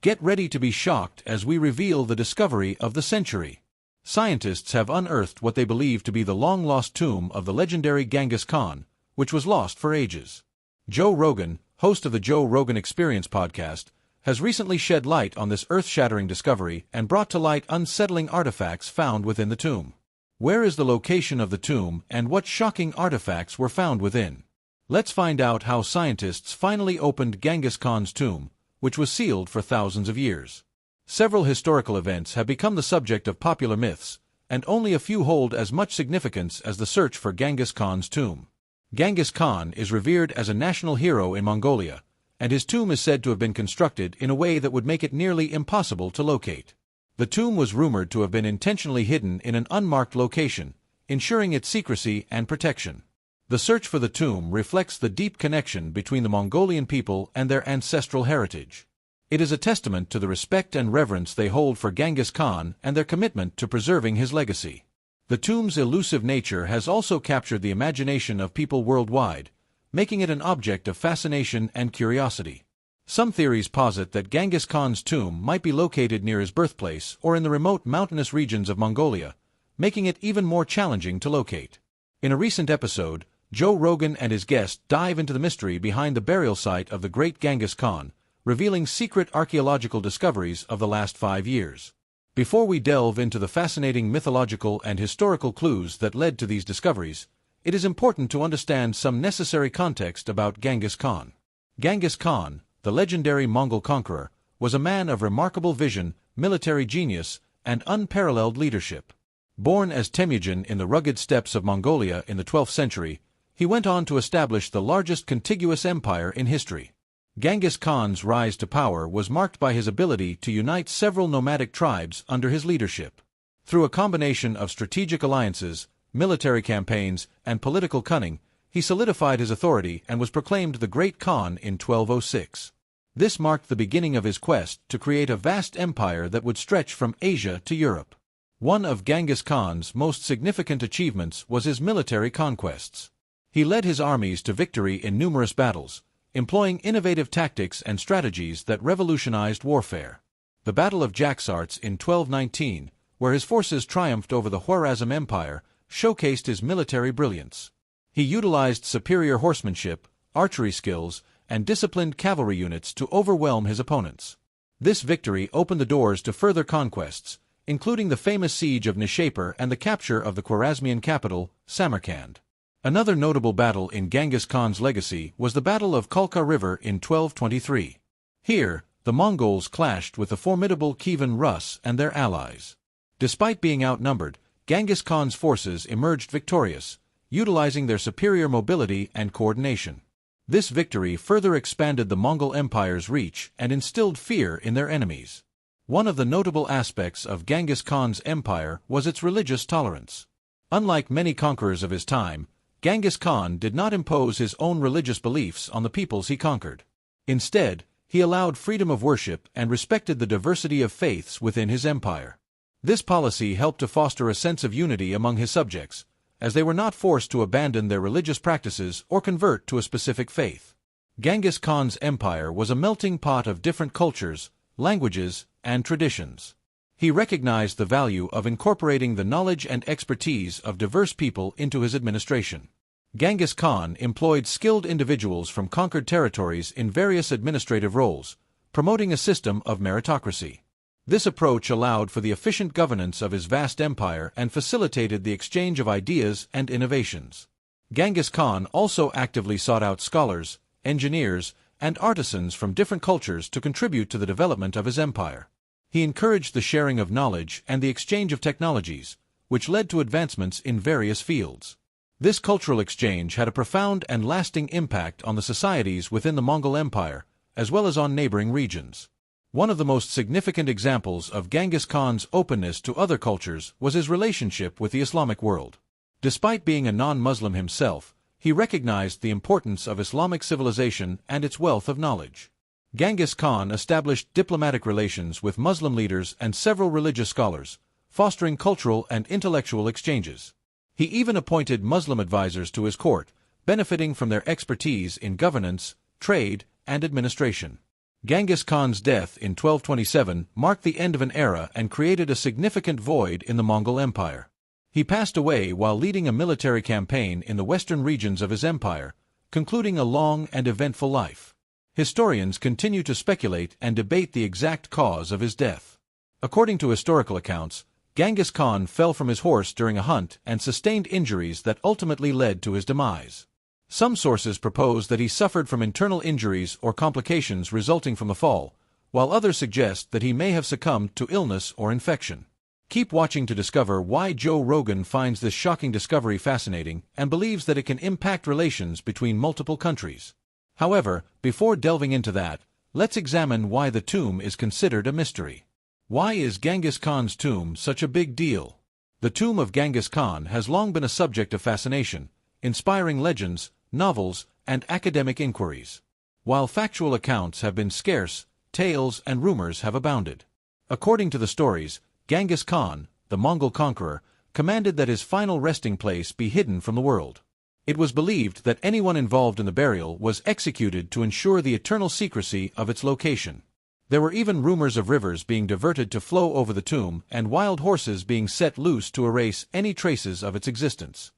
Get ready to be shocked as we reveal the discovery of the century. Scientists have unearthed what they believe to be the long-lost tomb of the legendary Genghis Khan, which was lost for ages. Joe Rogan, host of the Joe Rogan Experience podcast, has recently shed light on this earth-shattering discovery and brought to light unsettling artifacts found within the tomb. Where is the location of the tomb and what shocking artifacts were found within? Let's find out how scientists finally opened Genghis Khan's tomb, which was sealed for thousands of years. Several historical events have become the subject of popular myths, and only a few hold as much significance as the search for Genghis Khan's tomb. Genghis Khan is revered as a national hero in Mongolia, and his tomb is said to have been constructed in a way that would make it nearly impossible to locate. The tomb was rumored to have been intentionally hidden in an unmarked location, ensuring its secrecy and protection. The search for the tomb reflects the deep connection between the Mongolian people and their ancestral heritage. It is a testament to the respect and reverence they hold for Genghis Khan and their commitment to preserving his legacy. The tomb's elusive nature has also captured the imagination of people worldwide, making it an object of fascination and curiosity. Some theories posit that Genghis Khan's tomb might be located near his birthplace or in the remote mountainous regions of Mongolia, making it even more challenging to locate. In a recent episode, Joe Rogan and his guest dive into the mystery behind the burial site of the great Genghis Khan, revealing secret archaeological discoveries of the last 5 years. Before we delve into the fascinating mythological and historical clues that led to these discoveries, it is important to understand some necessary context about Genghis Khan. Genghis Khan, the legendary Mongol conqueror, was a man of remarkable vision, military genius, and unparalleled leadership. Born as Temujin in the rugged steppes of Mongolia in the 12th century, he went on to establish the largest contiguous empire in history. Genghis Khan's rise to power was marked by his ability to unite several nomadic tribes under his leadership. Through a combination of strategic alliances, military campaigns, and political cunning, he solidified his authority and was proclaimed the Great Khan in 1206. This marked the beginning of his quest to create a vast empire that would stretch from Asia to Europe. One of Genghis Khan's most significant achievements was his military conquests. He led his armies to victory in numerous battles, employing innovative tactics and strategies that revolutionized warfare. The Battle of Jaxartes in 1219, where his forces triumphed over the Khwarezm Empire, showcased his military brilliance. He utilized superior horsemanship, archery skills, and disciplined cavalry units to overwhelm his opponents. This victory opened the doors to further conquests, including the famous siege of Nishapur and the capture of the Khwarezmian capital, Samarkand. Another notable battle in Genghis Khan's legacy was the Battle of Kalka River in 1223. Here, the Mongols clashed with the formidable Kievan Rus and their allies. Despite being outnumbered, Genghis Khan's forces emerged victorious, utilizing their superior mobility and coordination. This victory further expanded the Mongol Empire's reach and instilled fear in their enemies. One of the notable aspects of Genghis Khan's empire was its religious tolerance. Unlike many conquerors of his time, Genghis Khan did not impose his own religious beliefs on the peoples he conquered. Instead, he allowed freedom of worship and respected the diversity of faiths within his empire. This policy helped to foster a sense of unity among his subjects, as they were not forced to abandon their religious practices or convert to a specific faith. Genghis Khan's empire was a melting pot of different cultures, languages, and traditions. He recognized the value of incorporating the knowledge and expertise of diverse people into his administration. Genghis Khan employed skilled individuals from conquered territories in various administrative roles, promoting a system of meritocracy. This approach allowed for the efficient governance of his vast empire and facilitated the exchange of ideas and innovations. Genghis Khan also actively sought out scholars, engineers, and artisans from different cultures to contribute to the development of his empire. He encouraged the sharing of knowledge and the exchange of technologies, which led to advancements in various fields. This cultural exchange had a profound and lasting impact on the societies within the Mongol Empire, as well as on neighboring regions. One of the most significant examples of Genghis Khan's openness to other cultures was his relationship with the Islamic world. Despite being a non-Muslim himself, he recognized the importance of Islamic civilization and its wealth of knowledge. Genghis Khan established diplomatic relations with Muslim leaders and several religious scholars, fostering cultural and intellectual exchanges. He even appointed Muslim advisors to his court, benefiting from their expertise in governance, trade, and administration. Genghis Khan's death in 1227 marked the end of an era and created a significant void in the Mongol Empire. He passed away while leading a military campaign in the western regions of his empire, concluding a long and eventful life. Historians continue to speculate and debate the exact cause of his death. According to historical accounts, Genghis Khan fell from his horse during a hunt and sustained injuries that ultimately led to his demise. Some sources propose that he suffered from internal injuries or complications resulting from the fall, while others suggest that he may have succumbed to illness or infection. Keep watching to discover why Joe Rogan finds this shocking discovery fascinating and believes that it can impact relations between multiple countries. However, before delving into that, let's examine why the tomb is considered a mystery. Why is Genghis Khan's tomb such a big deal? The tomb of Genghis Khan has long been a subject of fascination, inspiring legends, novels, and academic inquiries. While factual accounts have been scarce, tales and rumors have abounded. According to the stories, Genghis Khan, the Mongol conqueror, commanded that his final resting place be hidden from the world. It was believed that anyone involved in the burial was executed to ensure the eternal secrecy of its location. There were even rumors of rivers being diverted to flow over the tomb and wild horses being set loose to erase any traces of its existence.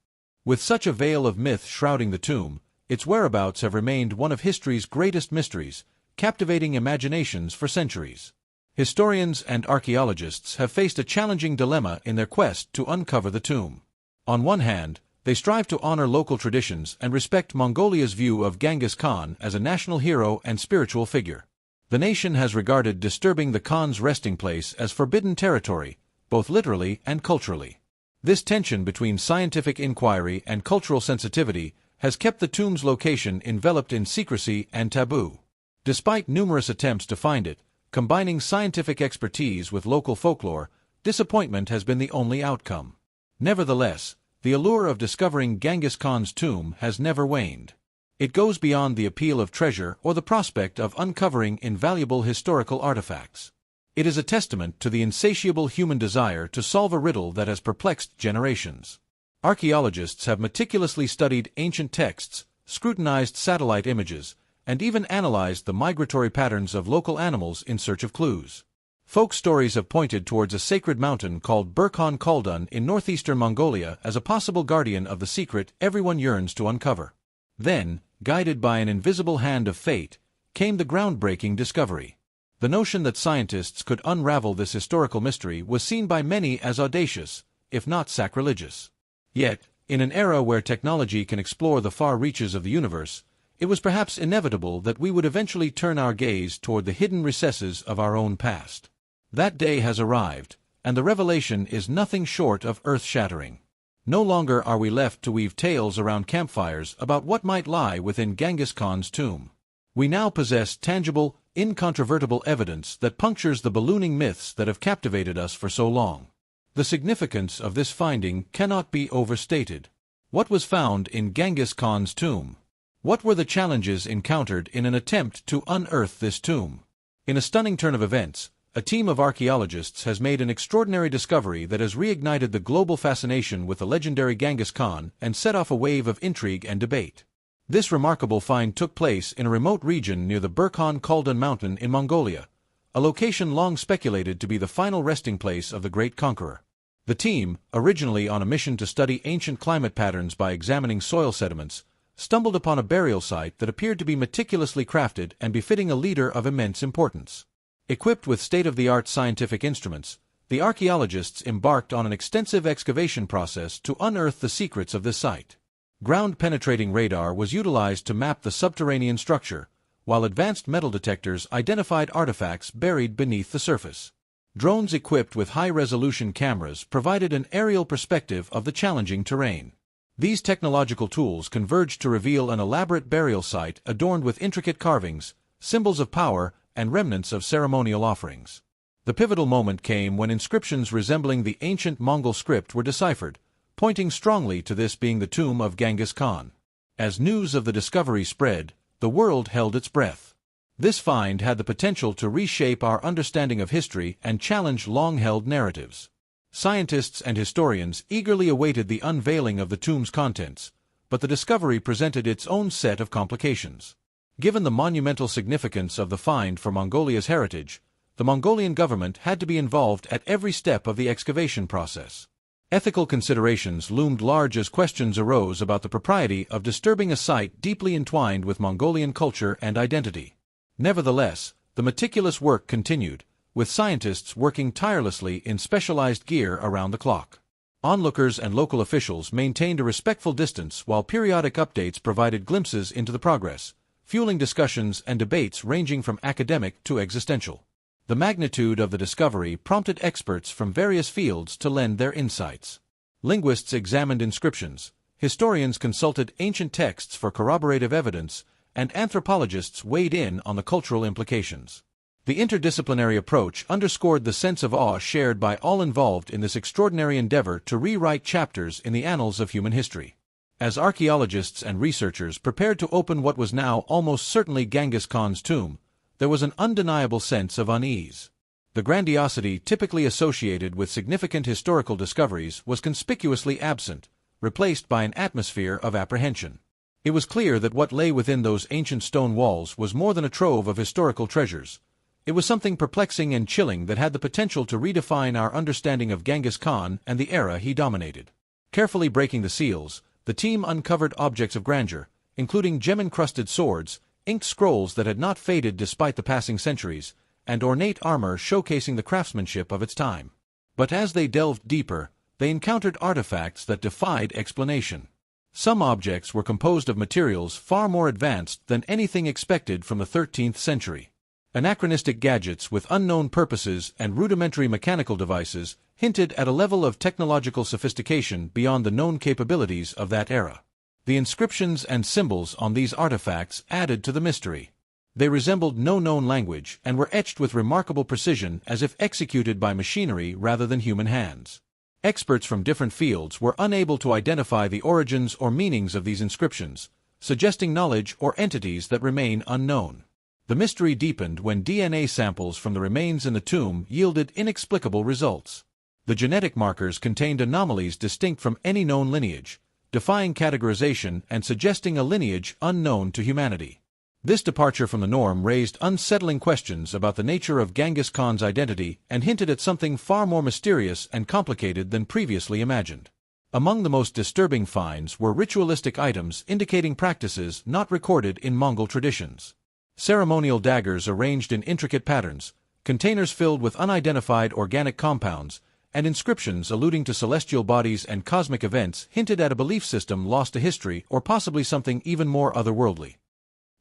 With such a veil of myth shrouding the tomb, its whereabouts have remained one of history's greatest mysteries, captivating imaginations for centuries. Historians and archaeologists have faced a challenging dilemma in their quest to uncover the tomb. On one hand, they strive to honor local traditions and respect Mongolia's view of Genghis Khan as a national hero and spiritual figure. The nation has regarded disturbing the Khan's resting place as forbidden territory, both literally and culturally. This tension between scientific inquiry and cultural sensitivity has kept the tomb's location enveloped in secrecy and taboo. Despite numerous attempts to find it, combining scientific expertise with local folklore, disappointment has been the only outcome. Nevertheless, the allure of discovering Genghis Khan's tomb has never waned. It goes beyond the appeal of treasure or the prospect of uncovering invaluable historical artifacts. It is a testament to the insatiable human desire to solve a riddle that has perplexed generations. Archaeologists have meticulously studied ancient texts, scrutinized satellite images, and even analyzed the migratory patterns of local animals in search of clues. Folk stories have pointed towards a sacred mountain called Burkhan Khaldun in northeastern Mongolia as a possible guardian of the secret everyone yearns to uncover. Then, guided by an invisible hand of fate, came the groundbreaking discovery. The notion that scientists could unravel this historical mystery was seen by many as audacious, if not sacrilegious. Yet, in an era where technology can explore the far reaches of the universe, it was perhaps inevitable that we would eventually turn our gaze toward the hidden recesses of our own past. That day has arrived, and the revelation is nothing short of earth-shattering. No longer are we left to weave tales around campfires about what might lie within Genghis Khan's tomb. We now possess tangible, incontrovertible evidence that punctures the ballooning myths that have captivated us for so long. The significance of this finding cannot be overstated. What was found in Genghis Khan's tomb? What were the challenges encountered in an attempt to unearth this tomb? In a stunning turn of events, a team of archaeologists has made an extraordinary discovery that has reignited the global fascination with the legendary Genghis Khan and set off a wave of intrigue and debate. This remarkable find took place in a remote region near the Burkhan Khaldun mountain in Mongolia, a location long speculated to be the final resting place of the great conqueror. The team, originally on a mission to study ancient climate patterns by examining soil sediments, stumbled upon a burial site that appeared to be meticulously crafted and befitting a leader of immense importance. Equipped with state-of-the-art scientific instruments, the archaeologists embarked on an extensive excavation process to unearth the secrets of this site. Ground-penetrating radar was utilized to map the subterranean structure, while advanced metal detectors identified artifacts buried beneath the surface. Drones equipped with high-resolution cameras provided an aerial perspective of the challenging terrain. These technological tools converged to reveal an elaborate burial site adorned with intricate carvings, symbols of power, and remnants of ceremonial offerings. The pivotal moment came when inscriptions resembling the ancient Mongol script were deciphered, pointing strongly to this being the tomb of Genghis Khan. As news of the discovery spread, the world held its breath. This find had the potential to reshape our understanding of history and challenge long-held narratives. Scientists and historians eagerly awaited the unveiling of the tomb's contents, but the discovery presented its own set of complications. Given the monumental significance of the find for Mongolia's heritage, the Mongolian government had to be involved at every step of the excavation process. Ethical considerations loomed large as questions arose about the propriety of disturbing a site deeply entwined with Mongolian culture and identity. Nevertheless, the meticulous work continued, with scientists working tirelessly in specialized gear around the clock. Onlookers and local officials maintained a respectful distance while periodic updates provided glimpses into the progress, fueling discussions and debates ranging from academic to existential. The magnitude of the discovery prompted experts from various fields to lend their insights. Linguists examined inscriptions, historians consulted ancient texts for corroborative evidence, and anthropologists weighed in on the cultural implications. The interdisciplinary approach underscored the sense of awe shared by all involved in this extraordinary endeavor to rewrite chapters in the annals of human history. As archaeologists and researchers prepared to open what was now almost certainly Genghis Khan's tomb, there was an undeniable sense of unease. The grandiosity typically associated with significant historical discoveries was conspicuously absent, replaced by an atmosphere of apprehension. It was clear that what lay within those ancient stone walls was more than a trove of historical treasures. It was something perplexing and chilling that had the potential to redefine our understanding of Genghis Khan and the era he dominated. Carefully breaking the seals, the team uncovered objects of grandeur, including gem-encrusted swords, inked scrolls that had not faded despite the passing centuries, and ornate armor showcasing the craftsmanship of its time. But as they delved deeper, they encountered artifacts that defied explanation. Some objects were composed of materials far more advanced than anything expected from the 13th century. Anachronistic gadgets with unknown purposes and rudimentary mechanical devices hinted at a level of technological sophistication beyond the known capabilities of that era. The inscriptions and symbols on these artifacts added to the mystery. They resembled no known language and were etched with remarkable precision as if executed by machinery rather than human hands. Experts from different fields were unable to identify the origins or meanings of these inscriptions, suggesting knowledge or entities that remain unknown. The mystery deepened when DNA samples from the remains in the tomb yielded inexplicable results. The genetic markers contained anomalies distinct from any known lineage, defying categorization and suggesting a lineage unknown to humanity. This departure from the norm raised unsettling questions about the nature of Genghis Khan's identity and hinted at something far more mysterious and complicated than previously imagined. Among the most disturbing finds were ritualistic items indicating practices not recorded in Mongol traditions. Ceremonial daggers arranged in intricate patterns, containers filled with unidentified organic compounds, and inscriptions alluding to celestial bodies and cosmic events hinted at a belief system lost to history or possibly something even more otherworldly.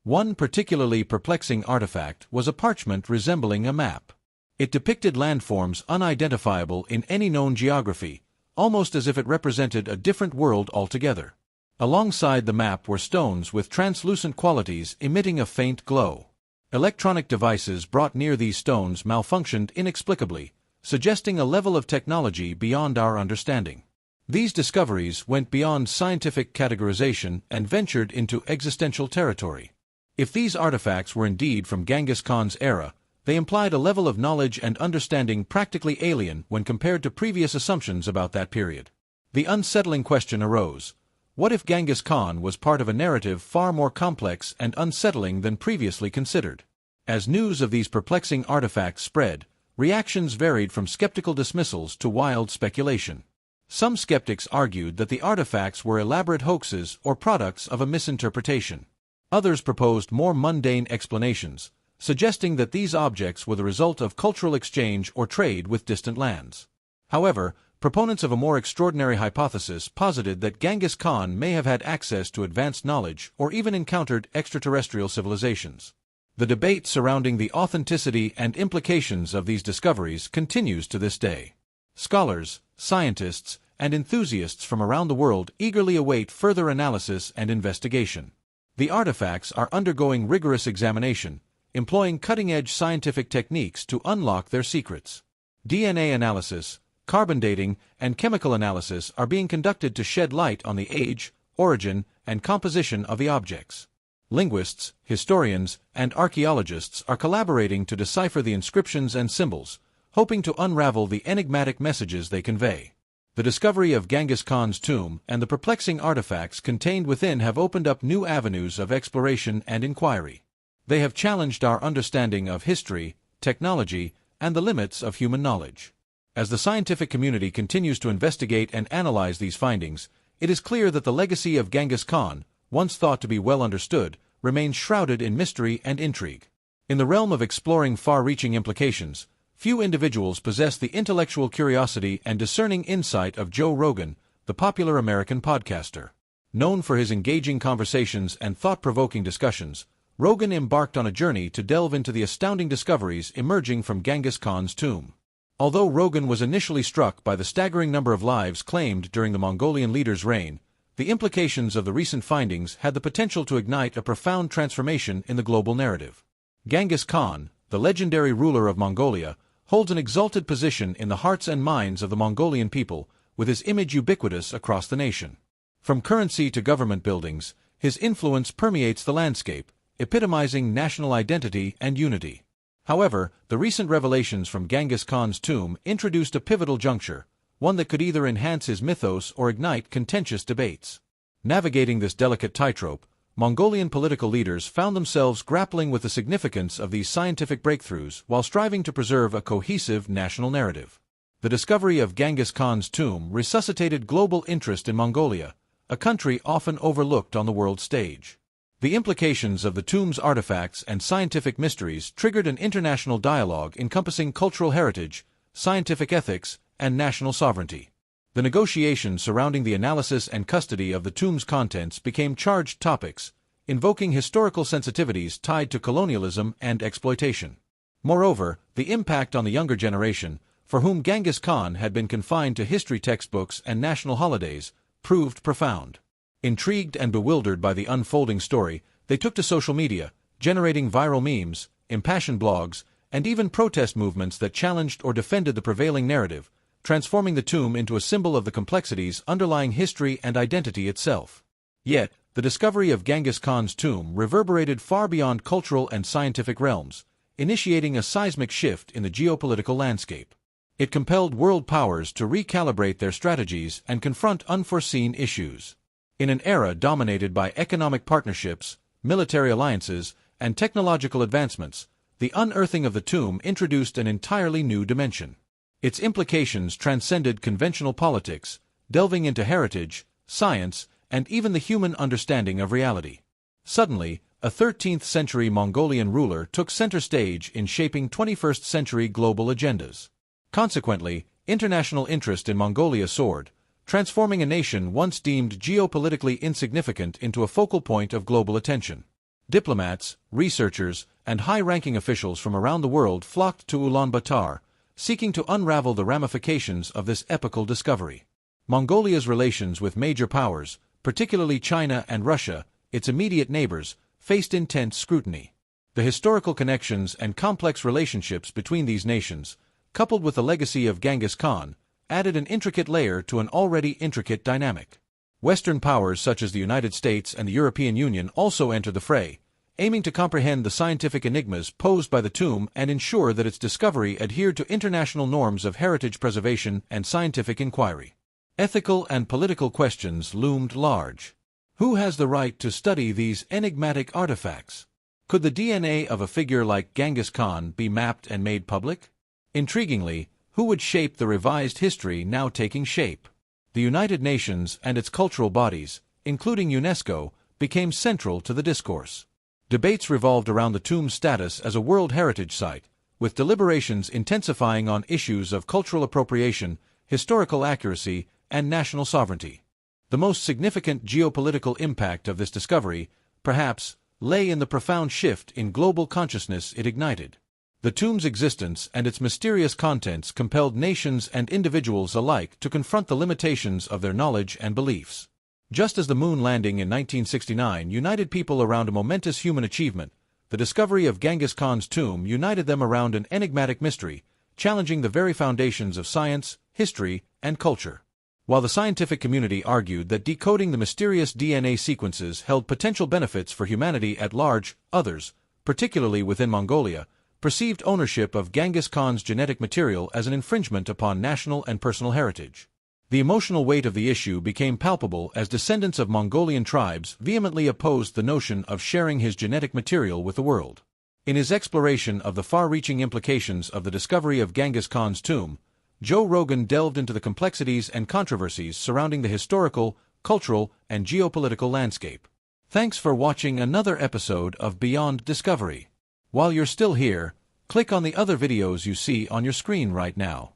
One particularly perplexing artifact was a parchment resembling a map. It depicted landforms unidentifiable in any known geography, almost as if it represented a different world altogether. Alongside the map were stones with translucent qualities emitting a faint glow. Electronic devices brought near these stones malfunctioned inexplicably, suggesting a level of technology beyond our understanding. These discoveries went beyond scientific categorization and ventured into existential territory. If these artifacts were indeed from Genghis Khan's era, they implied a level of knowledge and understanding practically alien when compared to previous assumptions about that period. The unsettling question arose: what if Genghis Khan was part of a narrative far more complex and unsettling than previously considered? As news of these perplexing artifacts spread, reactions varied from skeptical dismissals to wild speculation. Some skeptics argued that the artifacts were elaborate hoaxes or products of a misinterpretation. Others proposed more mundane explanations, suggesting that these objects were the result of cultural exchange or trade with distant lands. However, proponents of a more extraordinary hypothesis posited that Genghis Khan may have had access to advanced knowledge or even encountered extraterrestrial civilizations. The debate surrounding the authenticity and implications of these discoveries continues to this day. Scholars, scientists, and enthusiasts from around the world eagerly await further analysis and investigation. The artifacts are undergoing rigorous examination, employing cutting-edge scientific techniques to unlock their secrets. DNA analysis, carbon dating, and chemical analysis are being conducted to shed light on the age, origin, and composition of the objects. Linguists, historians, and archaeologists are collaborating to decipher the inscriptions and symbols, hoping to unravel the enigmatic messages they convey. The discovery of Genghis Khan's tomb and the perplexing artifacts contained within have opened up new avenues of exploration and inquiry. They have challenged our understanding of history, technology, and the limits of human knowledge. As the scientific community continues to investigate and analyze these findings, it is clear that the legacy of Genghis Khan, once thought to be well understood, remains shrouded in mystery and intrigue. In the realm of exploring far-reaching implications, few individuals possess the intellectual curiosity and discerning insight of Joe Rogan, the popular American podcaster. Known for his engaging conversations and thought-provoking discussions, Rogan embarked on a journey to delve into the astounding discoveries emerging from Genghis Khan's tomb. Although Rogan was initially struck by the staggering number of lives claimed during the Mongolian leader's reign, the implications of the recent findings had the potential to ignite a profound transformation in the global narrative. Genghis Khan, the legendary ruler of Mongolia, holds an exalted position in the hearts and minds of the Mongolian people, with his image ubiquitous across the nation. From currency to government buildings, his influence permeates the landscape, epitomizing national identity and unity. However, the recent revelations from Genghis Khan's tomb introduced a pivotal juncture, one that could either enhance his mythos or ignite contentious debates. Navigating this delicate tightrope, Mongolian political leaders found themselves grappling with the significance of these scientific breakthroughs while striving to preserve a cohesive national narrative. The discovery of Genghis Khan's tomb resuscitated global interest in Mongolia, a country often overlooked on the world stage. The implications of the tomb's artifacts and scientific mysteries triggered an international dialogue encompassing cultural heritage, scientific ethics, and national sovereignty. The negotiations surrounding the analysis and custody of the tomb's contents became charged topics, invoking historical sensitivities tied to colonialism and exploitation. Moreover, the impact on the younger generation, for whom Genghis Khan had been confined to history textbooks and national holidays, proved profound. Intrigued and bewildered by the unfolding story, they took to social media, generating viral memes, impassioned blogs, and even protest movements that challenged or defended the prevailing narrative, transforming the tomb into a symbol of the complexities underlying history and identity itself. Yet, the discovery of Genghis Khan's tomb reverberated far beyond cultural and scientific realms, initiating a seismic shift in the geopolitical landscape. It compelled world powers to recalibrate their strategies and confront unforeseen issues. In an era dominated by economic partnerships, military alliances, and technological advancements, the unearthing of the tomb introduced an entirely new dimension. Its implications transcended conventional politics, delving into heritage, science, and even the human understanding of reality. Suddenly, a 13th-century Mongolian ruler took center stage in shaping 21st-century global agendas. Consequently, international interest in Mongolia soared, transforming a nation once deemed geopolitically insignificant into a focal point of global attention. Diplomats, researchers, and high-ranking officials from around the world flocked to Ulaanbaatar, seeking to unravel the ramifications of this epical discovery. Mongolia's relations with major powers, particularly China and Russia, its immediate neighbors, faced intense scrutiny. The historical connections and complex relationships between these nations, coupled with the legacy of Genghis Khan, added an intricate layer to an already intricate dynamic. Western powers such as the United States and the European Union also entered the fray, aiming to comprehend the scientific enigmas posed by the tomb and ensure that its discovery adhered to international norms of heritage preservation and scientific inquiry. Ethical and political questions loomed large. Who has the right to study these enigmatic artifacts? Could the DNA of a figure like Genghis Khan be mapped and made public? Intriguingly, who would shape the revised history now taking shape? The United Nations and its cultural bodies, including UNESCO, became central to the discourse. Debates revolved around the tomb's status as a World Heritage Site, with deliberations intensifying on issues of cultural appropriation, historical accuracy, and national sovereignty. The most significant geopolitical impact of this discovery, perhaps, lay in the profound shift in global consciousness it ignited. The tomb's existence and its mysterious contents compelled nations and individuals alike to confront the limitations of their knowledge and beliefs. Just as the moon landing in 1969 united people around a momentous human achievement, the discovery of Genghis Khan's tomb united them around an enigmatic mystery, challenging the very foundations of science, history, and culture. While the scientific community argued that decoding the mysterious DNA sequences held potential benefits for humanity at large, others, particularly within Mongolia, perceived ownership of Genghis Khan's genetic material as an infringement upon national and personal heritage. The emotional weight of the issue became palpable as descendants of Mongolian tribes vehemently opposed the notion of sharing his genetic material with the world. In his exploration of the far-reaching implications of the discovery of Genghis Khan's tomb, Joe Rogan delved into the complexities and controversies surrounding the historical, cultural, and geopolitical landscape. Thanks for watching another episode of Beyond Discovery. While you're still here, click on the other videos you see on your screen right now.